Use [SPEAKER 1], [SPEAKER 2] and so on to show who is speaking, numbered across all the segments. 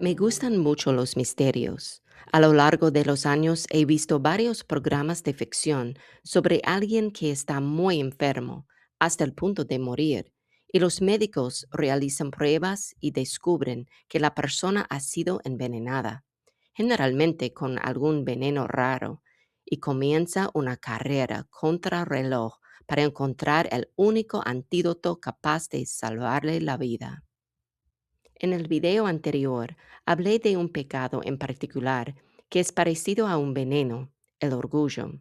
[SPEAKER 1] Me gustan mucho los misterios. A lo largo de los años he visto varios programas de ficción sobre alguien que está muy enfermo, hasta el punto de morir, y los médicos realizan pruebas y descubren que la persona ha sido envenenada, generalmente con algún veneno raro, y comienza una carrera contra reloj para encontrar el único antídoto capaz de salvarle la vida. En el video anterior hablé de un pecado en particular que es parecido a un veneno, el orgullo.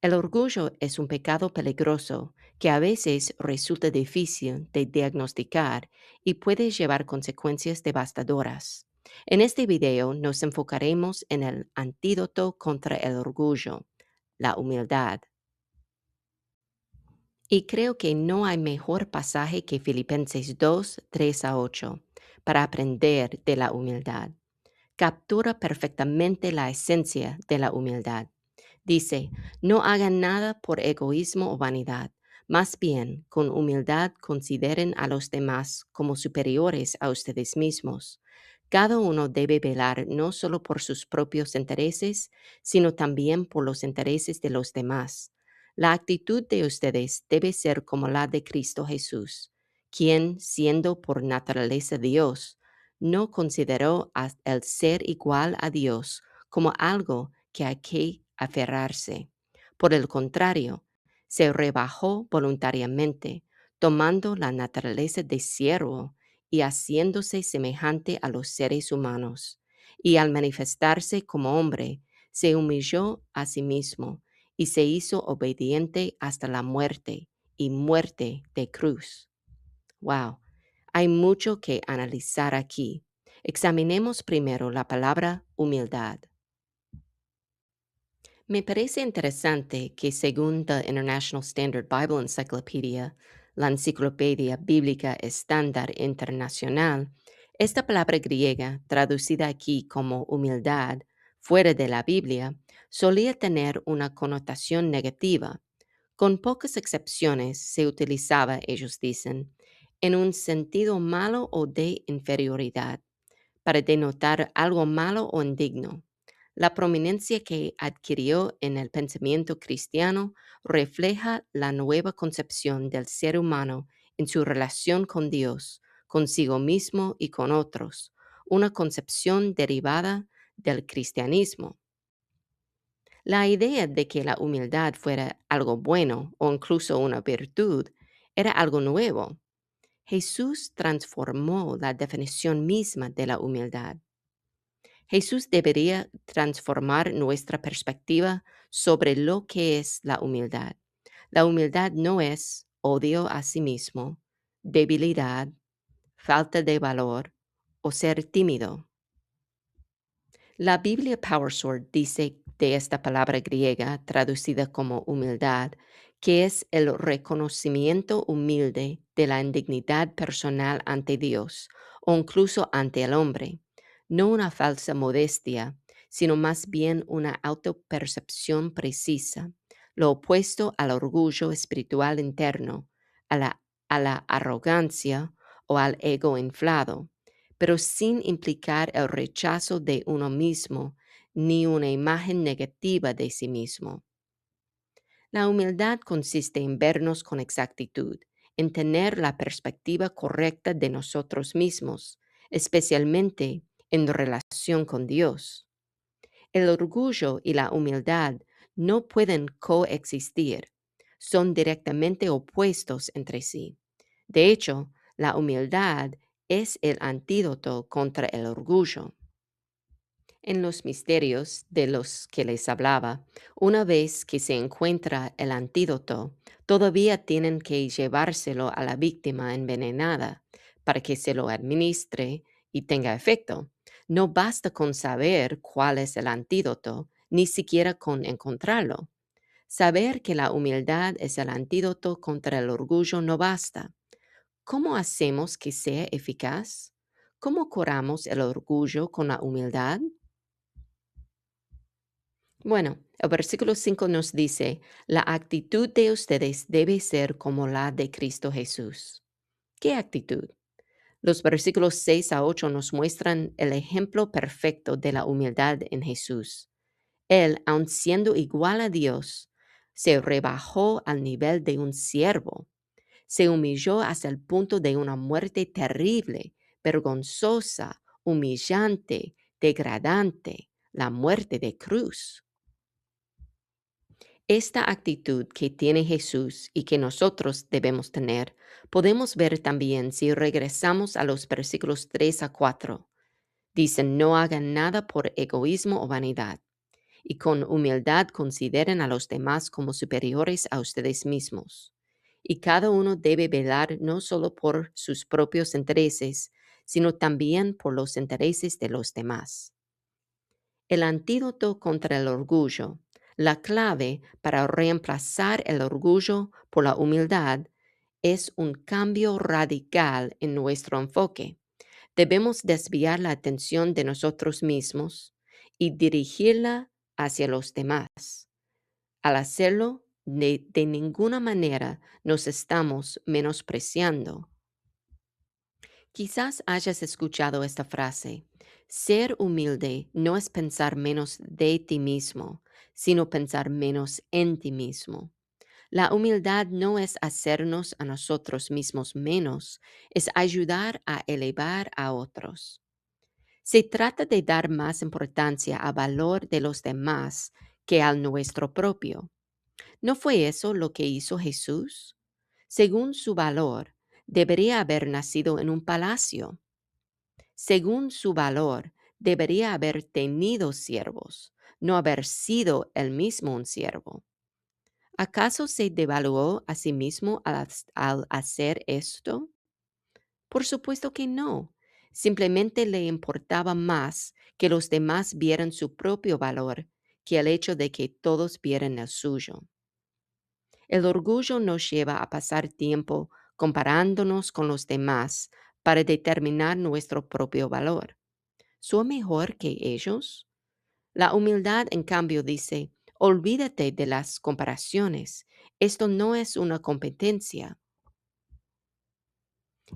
[SPEAKER 1] El orgullo es un pecado peligroso que a veces resulta difícil de diagnosticar y puede llevar consecuencias devastadoras. En este video nos enfocaremos en el antídoto contra el orgullo, la humildad. Y creo que no hay mejor pasaje que Filipenses 2, 3 a 8 para aprender de la humildad. Captura perfectamente la esencia de la humildad. Dice, no hagan nada por egoísmo o vanidad, más bien con humildad consideren a los demás como superiores a ustedes mismos. Cada uno debe velar no solo por sus propios intereses, sino también por los intereses de los demás. La actitud de ustedes debe ser como la de Cristo Jesús, quien, siendo por naturaleza Dios, no consideró el ser igual a Dios como algo que hay que aferrarse. Por el contrario, se rebajó voluntariamente, tomando la naturaleza de siervo y haciéndose semejante a los seres humanos. Y al manifestarse como hombre, se humilló a sí mismo y se hizo obediente hasta la muerte y muerte de cruz. Wow, hay mucho que analizar aquí. Examinemos primero la palabra humildad. Me parece interesante que según the International Standard Bible Encyclopedia, la enciclopedia bíblica estándar internacional, esta palabra griega, traducida aquí como humildad, fuera de la Biblia, solía tener una connotación negativa. Con pocas excepciones se utilizaba, ellos dicen, en un sentido malo o de inferioridad, para denotar algo malo o indigno. La prominencia que adquirió en el pensamiento cristiano refleja la nueva concepción del ser humano en su relación con Dios, consigo mismo y con otros, una concepción derivada del cristianismo. La idea de que la humildad fuera algo bueno o incluso una virtud era algo nuevo. Jesús transformó la definición misma de la humildad. Jesús debería transformar nuestra perspectiva sobre lo que es la humildad. La humildad no es odio a sí mismo, debilidad, falta de valor o ser tímido. La Biblia PowerSword dice de esta palabra griega traducida como humildad, que es el reconocimiento humilde de la indignidad personal ante Dios o incluso ante el hombre, no una falsa modestia, sino más bien una autopercepción precisa, lo opuesto al orgullo espiritual interno, a la arrogancia o al ego inflado, pero sin implicar el rechazo de uno mismo ni una imagen negativa de sí mismo. La humildad consiste en vernos con exactitud, en tener la perspectiva correcta de nosotros mismos, especialmente en relación con Dios. El orgullo y la humildad no pueden coexistir, son directamente opuestos entre sí. De hecho, la humildad es el antídoto contra el orgullo. En los misterios de los que les hablaba, una vez que se encuentra el antídoto, todavía tienen que llevárselo a la víctima envenenada para que se lo administre y tenga efecto. No basta con saber cuál es el antídoto, ni siquiera con encontrarlo. Saber que la humildad es el antídoto contra el orgullo no basta. ¿Cómo hacemos que sea eficaz? ¿Cómo curamos el orgullo con la humildad? Bueno, el versículo 5 nos dice, la actitud de ustedes debe ser como la de Cristo Jesús. ¿Qué actitud? Los versículos 6 a 8 nos muestran el ejemplo perfecto de la humildad en Jesús. Él, aun siendo igual a Dios, se rebajó al nivel de un siervo, se humilló hasta el punto de una muerte terrible, vergonzosa, humillante, degradante, la muerte de cruz. Esta actitud que tiene Jesús y que nosotros debemos tener, podemos ver también si regresamos a los versículos 3 a 4. Dicen, no hagan nada por egoísmo o vanidad, y con humildad consideren a los demás como superiores a ustedes mismos. Y cada uno debe velar no solo por sus propios intereses, sino también por los intereses de los demás. El antídoto contra el orgullo, la clave para reemplazar el orgullo por la humildad, es un cambio radical en nuestro enfoque. Debemos desviar la atención de nosotros mismos y dirigirla hacia los demás. Al hacerlo, de ninguna manera nos estamos menospreciando. Quizás hayas escuchado esta frase. Ser humilde no es pensar menos de ti mismo, sino pensar menos en ti mismo. La humildad no es hacernos a nosotros mismos menos, es ayudar a elevar a otros. Se trata de dar más importancia al valor de los demás que al nuestro propio. ¿No fue eso lo que hizo Jesús? Según su valor, debería haber nacido en un palacio. Según su valor, debería haber tenido siervos, no haber sido él mismo un siervo. ¿Acaso se devaluó a sí mismo al hacer esto? Por supuesto que no. Simplemente le importaba más que los demás vieran su propio valor que el hecho de que todos vieran el suyo. El orgullo nos lleva a pasar tiempo comparándonos con los demás para determinar nuestro propio valor. ¿Soy mejor que ellos? La humildad, en cambio, dice, olvídate de las comparaciones. Esto no es una competencia.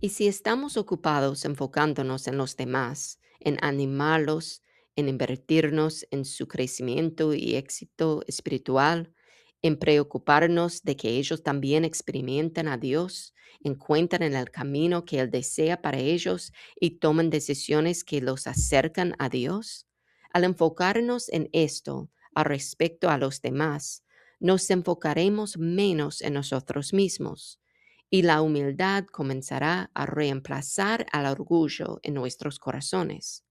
[SPEAKER 1] Y si estamos ocupados enfocándonos en los demás, en animarlos, en invertirnos en su crecimiento y éxito espiritual, en preocuparnos de que ellos también experimenten a Dios, encuentren el camino que Él desea para ellos y tomen decisiones que los acercan a Dios, al enfocarnos en esto al respecto a los demás, nos enfocaremos menos en nosotros mismos y la humildad comenzará a reemplazar al orgullo en nuestros corazones.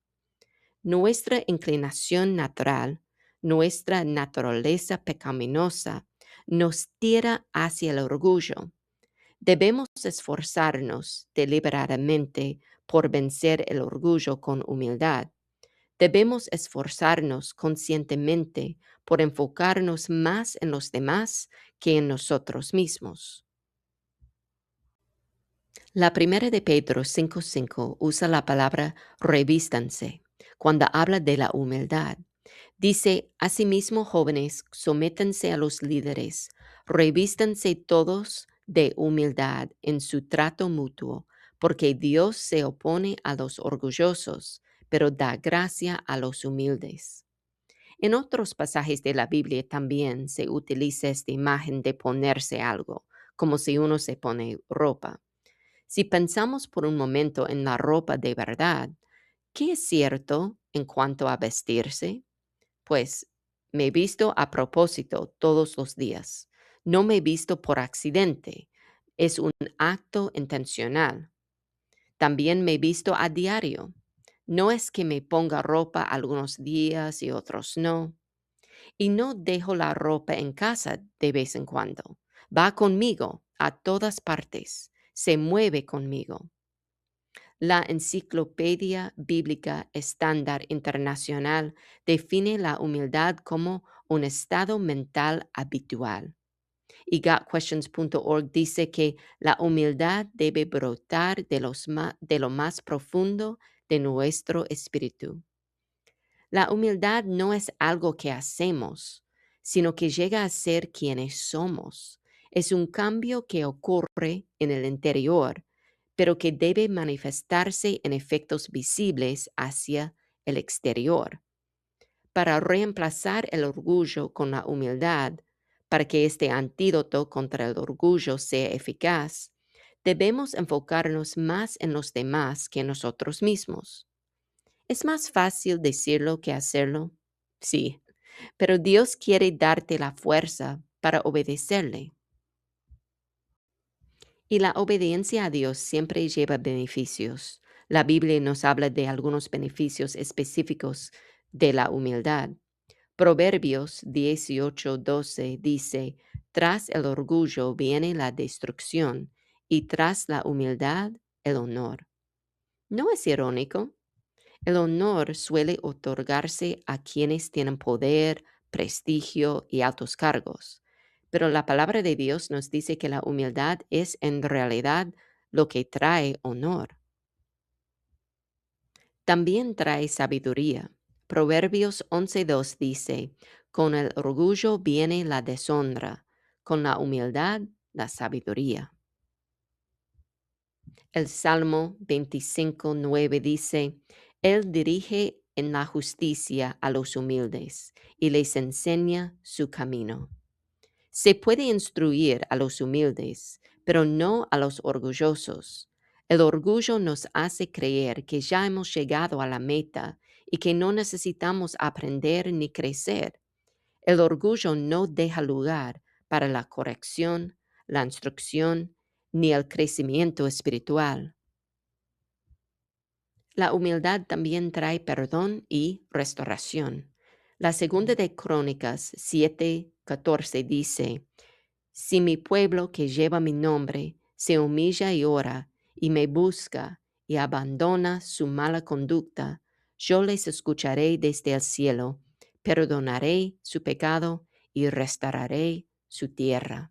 [SPEAKER 1] Nuestra inclinación natural, nuestra naturaleza pecaminosa, nos tira hacia el orgullo. Debemos esforzarnos deliberadamente por vencer el orgullo con humildad. Debemos esforzarnos conscientemente por enfocarnos más en los demás que en nosotros mismos. La primera de Pedro 5:5 usa la palabra revístanse cuando habla de la humildad. Dice, asimismo, jóvenes, sométanse a los líderes, revístanse todos de humildad en su trato mutuo, porque Dios se opone a los orgullosos, pero da gracia a los humildes. En otros pasajes de la Biblia también se utiliza esta imagen de ponerse algo, como si uno se pone ropa. Si pensamos por un momento en la ropa de verdad, ¿qué es cierto en cuanto a vestirse? Pues me visto a propósito todos los días. No me visto por accidente. Es un acto intencional. También me visto a diario. No es que me ponga ropa algunos días y otros no. Y no dejo la ropa en casa de vez en cuando. Va conmigo a todas partes. Se mueve conmigo. La Enciclopedia Bíblica Estándar Internacional define la humildad como un estado mental habitual. Y GotQuestions.org dice que la humildad debe brotar de lo más profundo de nuestro espíritu. La humildad no es algo que hacemos, sino que llega a ser quienes somos. Es un cambio que ocurre en el interior, pero que debe manifestarse en efectos visibles hacia el exterior. Para reemplazar el orgullo con la humildad, para que este antídoto contra el orgullo sea eficaz, debemos enfocarnos más en los demás que en nosotros mismos. ¿Es más fácil decirlo que hacerlo? Sí, pero Dios quiere darte la fuerza para obedecerle. Y la obediencia a Dios siempre lleva beneficios. La Biblia nos habla de algunos beneficios específicos de la humildad. Proverbios 18:12 dice, tras el orgullo viene la destrucción y tras la humildad el honor. ¿No es irónico? El honor suele otorgarse a quienes tienen poder, prestigio y altos cargos, pero la palabra de Dios nos dice que la humildad es en realidad lo que trae honor. También trae sabiduría. Proverbios 11:2 dice, con el orgullo viene la deshonra, con la humildad la sabiduría. El Salmo 25:9 dice, Él dirige en la justicia a los humildes y les enseña su camino. Se puede instruir a los humildes, pero no a los orgullosos. El orgullo nos hace creer que ya hemos llegado a la meta y que no necesitamos aprender ni crecer. El orgullo no deja lugar para la corrección, la instrucción, ni el crecimiento espiritual. La humildad también trae perdón y restauración. La segunda de Crónicas 7:14 dice, si mi pueblo que lleva mi nombre se humilla y ora y me busca y abandona su mala conducta, yo les escucharé desde el cielo, perdonaré su pecado y restauraré su tierra.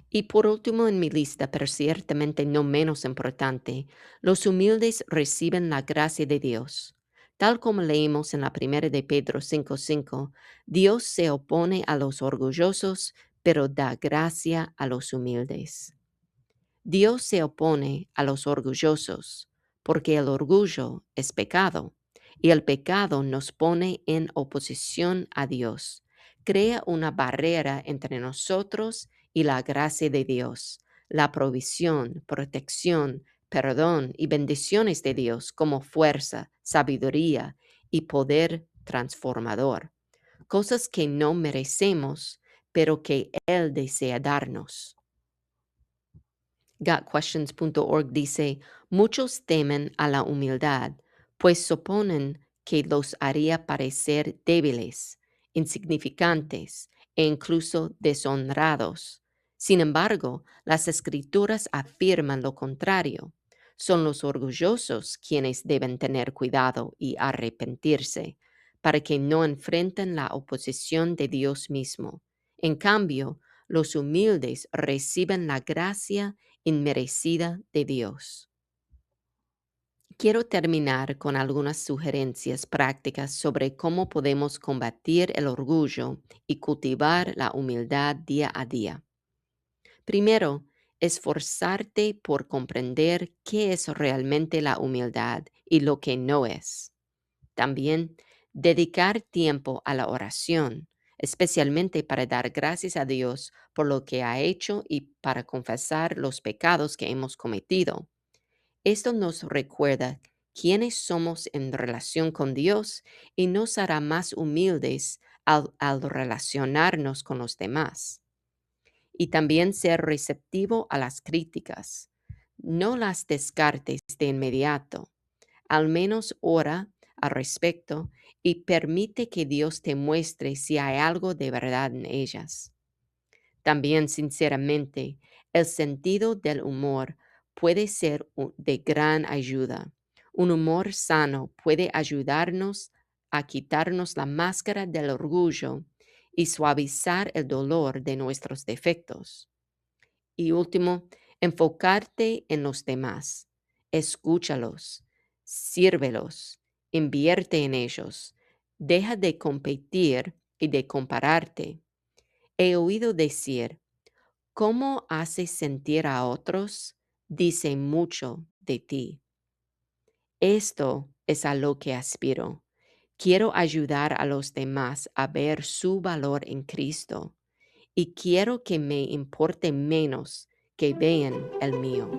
[SPEAKER 1] Y por último en mi lista, pero ciertamente no menos importante, los humildes reciben la gracia de Dios. Tal como leímos en la primera de Pedro 5:5, Dios se opone a los orgullosos, pero da gracia a los humildes. Dios se opone a los orgullosos, porque el orgullo es pecado, y el pecado nos pone en oposición a Dios. Crea una barrera entre nosotros y la gracia de Dios, la provisión, protección, perdón y bendiciones de Dios como fuerza, sabiduría y poder transformador, cosas que no merecemos, pero que Él desea darnos. GotQuestions.org dice, muchos temen a la humildad, pues suponen que los haría parecer débiles, insignificantes e incluso deshonrados. Sin embargo, las escrituras afirman lo contrario. Son los orgullosos quienes deben tener cuidado y arrepentirse, para que no enfrenten la oposición de Dios mismo. En cambio, los humildes reciben la gracia inmerecida de Dios. Quiero terminar con algunas sugerencias prácticas sobre cómo podemos combatir el orgullo y cultivar la humildad día a día. Primero, esforzarte por comprender qué es realmente la humildad y lo que no es. También, dedicar tiempo a la oración, especialmente para dar gracias a Dios por lo que ha hecho y para confesar los pecados que hemos cometido. Esto nos recuerda quiénes somos en relación con Dios y nos hará más humildes al relacionarnos con los demás. Y también ser receptivo a las críticas. No las descartes de inmediato. Al menos ora al respecto y permite que Dios te muestre si hay algo de verdad en ellas. También, sinceramente, el sentido del humor puede ser de gran ayuda. Un humor sano puede ayudarnos a quitarnos la máscara del orgullo y suavizar el dolor de nuestros defectos. Y último, enfocarte en los demás. Escúchalos, sírvelos, Invierte en ellos. Deja de competir y de compararte. He oído decir, cómo haces sentir a otros dice mucho de ti. Esto es a lo que aspiro. Quiero ayudar a los demás a ver su valor en Cristo y quiero que me importe menos que vean el mío.